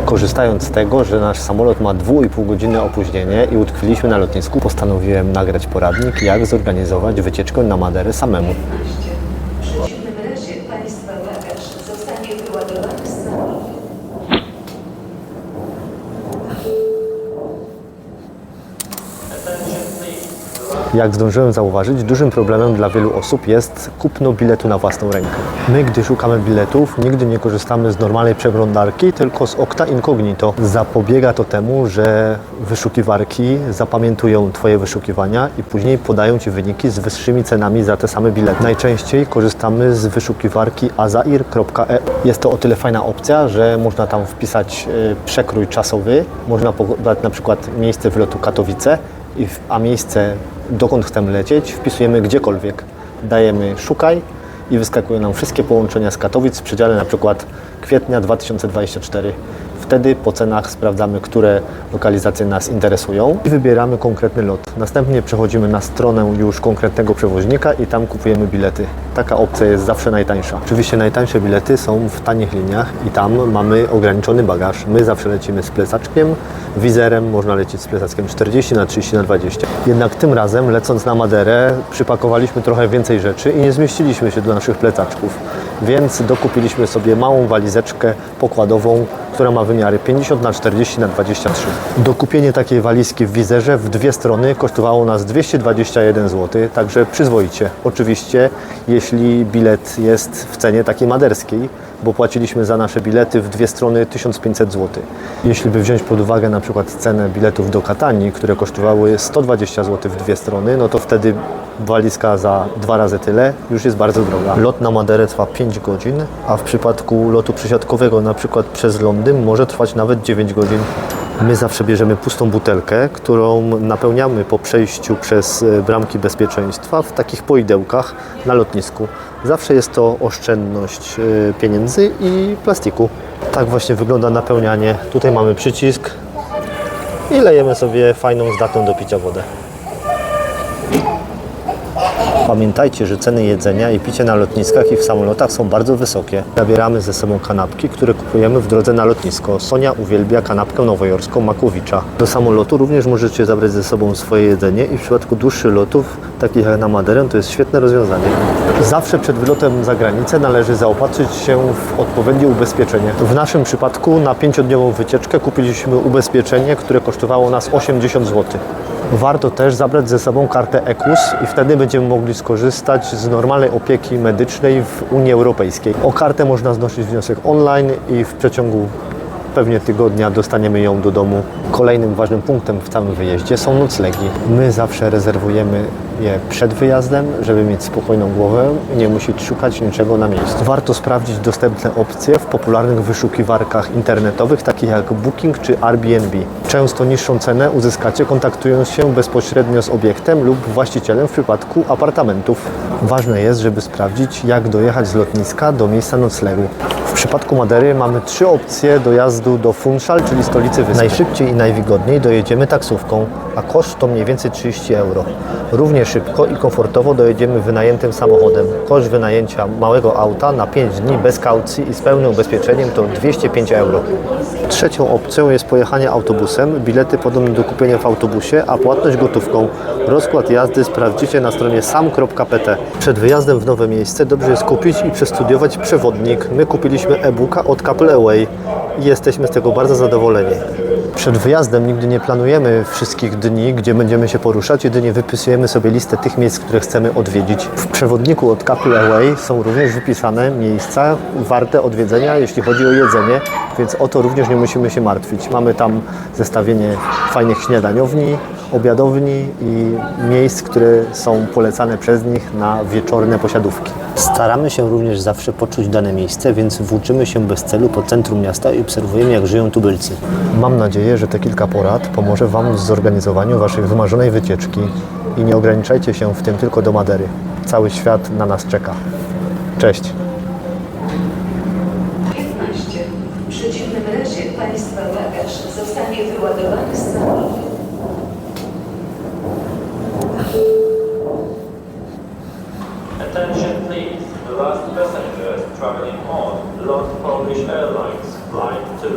Korzystając z tego, że nasz samolot ma 2,5-godzinne opóźnienie i utkwiliśmy na lotnisku, postanowiłem nagrać poradnik, jak zorganizować wycieczkę na Maderę samemu. W przeciwnym razie Państwa bagaż zostanie wyładowany z samolotu. Jak zdążyłem zauważyć, dużym problemem dla wielu osób jest kupno biletu na własną rękę. My, gdy szukamy biletów, nigdy nie korzystamy z normalnej przeglądarki, tylko z Okta Incognito. Zapobiega to temu, że wyszukiwarki zapamiętują Twoje wyszukiwania i później podają Ci wyniki z wyższymi cenami za te same bilety. Najczęściej korzystamy z wyszukiwarki azair.eu. Jest to o tyle fajna opcja, że można tam wpisać przekrój czasowy, można podać na przykład miejsce wylotu Katowice, a miejsce, dokąd chcemy lecieć, wpisujemy gdziekolwiek. Dajemy szukaj i wyskakują nam wszystkie połączenia z Katowic w przedziale na przykład kwietnia 2024. Wtedy po cenach sprawdzamy, które lokalizacje nas interesują i wybieramy konkretny lot. Następnie przechodzimy na stronę już konkretnego przewoźnika i tam kupujemy bilety. Taka opcja jest zawsze najtańsza. Oczywiście najtańsze bilety są w tanich liniach i tam mamy ograniczony bagaż. My zawsze lecimy z plecaczkiem, wizerem, można lecieć z plecaczkiem 40 na 30 na 20. Jednak tym razem, lecąc na Maderę, przypakowaliśmy trochę więcej rzeczy i nie zmieściliśmy się do naszych plecaczków. Więc dokupiliśmy sobie małą walizeczkę pokładową, która ma wymiary 50 na 40 na 23. Dokupienie takiej walizki w wizerze w dwie strony kosztowało nas 221 zł, także przyzwoicie. Oczywiście, jeśli bilet jest w cenie takiej maderskiej, bo płaciliśmy za nasze bilety w dwie strony 1500 zł. Jeśli by wziąć pod uwagę na przykład cenę biletów do Katanii, które kosztowały 120 zł w dwie strony, no to wtedy walizka za 2 razy tyle już jest bardzo droga. Lot na Maderę trwa 5 godzin, a w przypadku lotu przesiadkowego na przykład przez Londyn może trwać nawet 9 godzin. My zawsze bierzemy pustą butelkę, którą napełniamy po przejściu przez bramki bezpieczeństwa w takich poidełkach na lotnisku. Zawsze jest to oszczędność pieniędzy i plastiku. Tak właśnie wygląda napełnianie. Tutaj mamy przycisk i lejemy sobie fajną, zdatną do picia wodę. Pamiętajcie, że ceny jedzenia i picia na lotniskach i w samolotach są bardzo wysokie. Zabieramy ze sobą kanapki, które kupujemy w drodze na lotnisko. Sonia uwielbia kanapkę nowojorską Makowicza. Do samolotu również możecie zabrać ze sobą swoje jedzenie i w przypadku dłuższych lotów, takich jak na Maderę, to jest świetne rozwiązanie. Zawsze przed wylotem za granicę należy zaopatrzyć się w odpowiednie ubezpieczenie. W naszym przypadku na 5-dniową wycieczkę kupiliśmy ubezpieczenie, które kosztowało nas 80 zł. Warto też zabrać ze sobą kartę EKUS i wtedy będziemy mogli skorzystać z normalnej opieki medycznej w Unii Europejskiej. O kartę można znosić wniosek online i w przeciągu pewnie tygodnia dostaniemy ją do domu. Kolejnym ważnym punktem w całym wyjeździe są noclegi. My zawsze rezerwujemy je przed wyjazdem, żeby mieć spokojną głowę i nie musieć szukać niczego na miejscu. Warto sprawdzić dostępne opcje w popularnych wyszukiwarkach internetowych, takich jak Booking czy Airbnb. Często niższą cenę uzyskacie, kontaktując się bezpośrednio z obiektem lub właścicielem w przypadku apartamentów. Ważne jest, żeby sprawdzić, jak dojechać z lotniska do miejsca noclegu. W przypadku Madery mamy 3 opcje dojazdu do Funchal, czyli stolicy wyspy. Najszybciej i najwygodniej dojedziemy taksówką, a koszt to mniej więcej 30 euro. Równie szybko i komfortowo dojedziemy wynajętym samochodem. Koszt wynajęcia małego auta na 5 dni bez kaucji i z pełnym ubezpieczeniem to 205 euro. Trzecią opcją jest pojechanie autobusem. Bilety podobne do kupienia w autobusie, a płatność gotówką. Rozkład jazdy sprawdzicie na stronie sam.pt. Przed wyjazdem w nowe miejsce dobrze jest kupić i przestudiować przewodnik. My kupiliśmy e-booka od Couple Away i jesteśmy z tego bardzo zadowoleni. Przed wyjazdem nigdy nie planujemy wszystkich dni, gdzie będziemy się poruszać, jedynie wypisujemy sobie listę tych miejsc, które chcemy odwiedzić. W przewodniku od Couple Away są również wypisane miejsca warte odwiedzenia, jeśli chodzi o jedzenie, więc o to również nie musimy się martwić. Mamy tam zestawienie fajnych śniadaniowni, obiadowni i miejsc, które są polecane przez nich na wieczorne posiadówki. Staramy się również zawsze poczuć dane miejsce, więc włóczymy się bez celu po centrum miasta i obserwujemy, jak żyją tubylcy. Mam nadzieję, że te kilka porad pomoże Wam w zorganizowaniu Waszej wymarzonej wycieczki i nie ograniczajcie się w tym tylko do Madery. Cały świat na nas czeka. Cześć! 15. W przeciwnym razie Państwa bagaż zostanie wyładowany z samolotu. Attention please, the last passengers traveling on Lord Polish Airlines Flight 2.